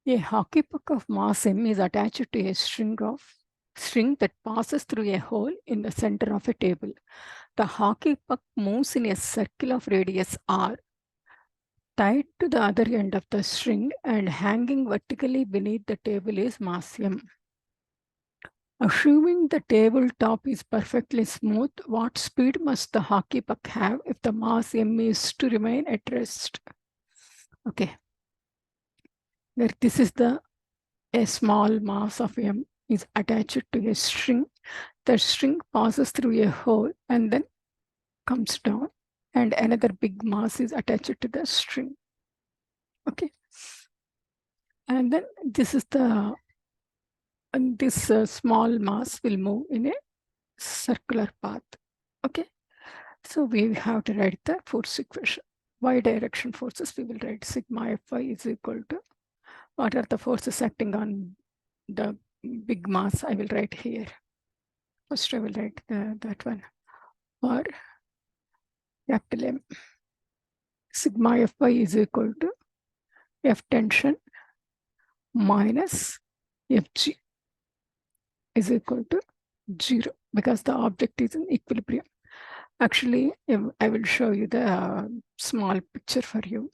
A hockey puck of mass m is attached to a string that passes through a hole in the center of a table. The hockey puck moves in a circle of radius r, tied to the other end of the string and hanging vertically beneath the table is mass m. Assuming the tabletop is perfectly smooth, what speed must the hockey puck have if the mass m is to remain at rest? Okay, this is a small mass of m is attached to a string. The string passes through a hole and then comes down, and another big mass is attached to the string. Okay, and then this is this small mass will move in a circular path. Okay, so we have to write the force equation. Y direction forces, we will write sigma Fy is equal to, what are the forces acting on the big mass? I will write here. First I will write that one. For capital M, sigma Fy is equal to F tension minus Fg is equal to 0 because the object is in equilibrium. Actually, I will show you the small picture for you.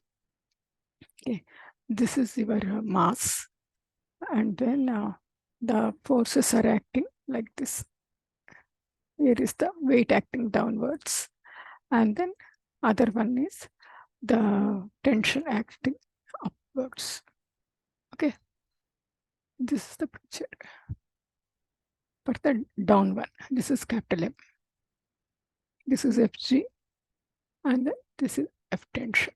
Okay, this is your mass, and then the forces are acting like this. Here is the weight acting downwards, and then other one is the tension acting upwards. Okay, this is the picture for the down one. This is capital M. This is Fg, and then this is F tension.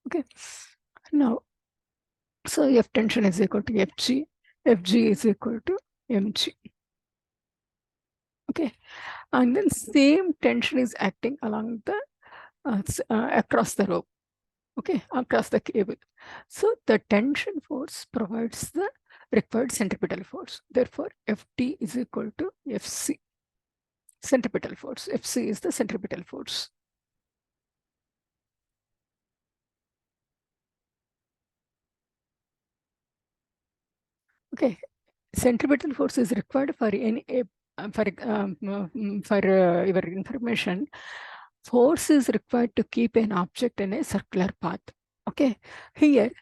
Okay, now, so F tension is equal to Fg, Fg is equal to mg. Okay, and then same tension is acting along the across the rope. Okay, across the cable. So the tension force provides the required centripetal force. Therefore, Ft is equal to Fc. Centripetal force. Fc is the centripetal force. Okay, centripetal force is required for any your information. Force is required to keep an object in a circular path. Okay, here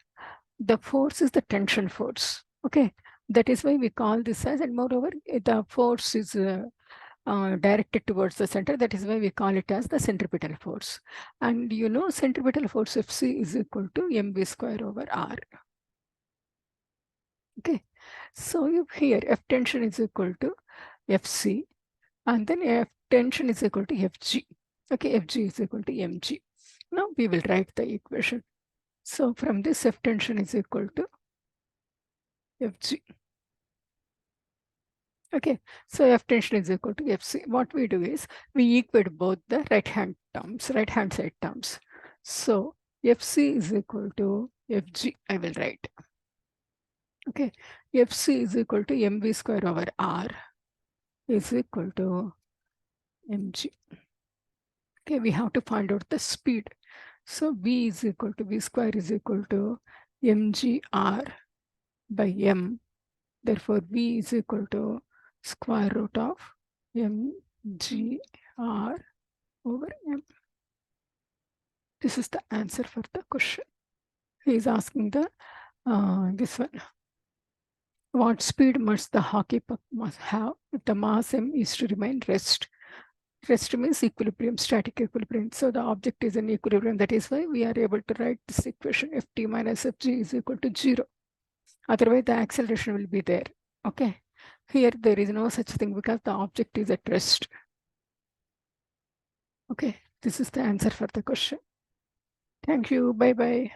the force is the tension force. Okay, that is why we call this as, and moreover, the force is directed towards the center. That is why we call it as the centripetal force. And you know, centripetal force Fc is equal to mv square over r. Okay, so if here F tension is equal to Fc, and then F tension is equal to Fg. Okay, Fg is equal to mg. Now we will write the equation. So from this, F tension is equal to Fg. Okay, so F tension is equal to Fc. What we do is we equate both the right hand side terms. So Fc is equal to Fg, I will write. Okay, Fc is equal to mv square over r is equal to mg. Okay, we have to find out the speed. So v is equal to, v square is equal to mgr by m. Therefore, v is equal to square root of mgr over m. This is the answer for the question. He is asking the this one. What speed must the hockey puck must have if the mass m is to remain rest? Rest means equilibrium, static equilibrium. So the object is in equilibrium. That is why we are able to write this equation Ft minus Fg is equal to 0. Otherwise, the acceleration will be there. Okay. Here, there is no such thing because the object is at rest. Okay. This is the answer for the question. Thank you. Bye-bye.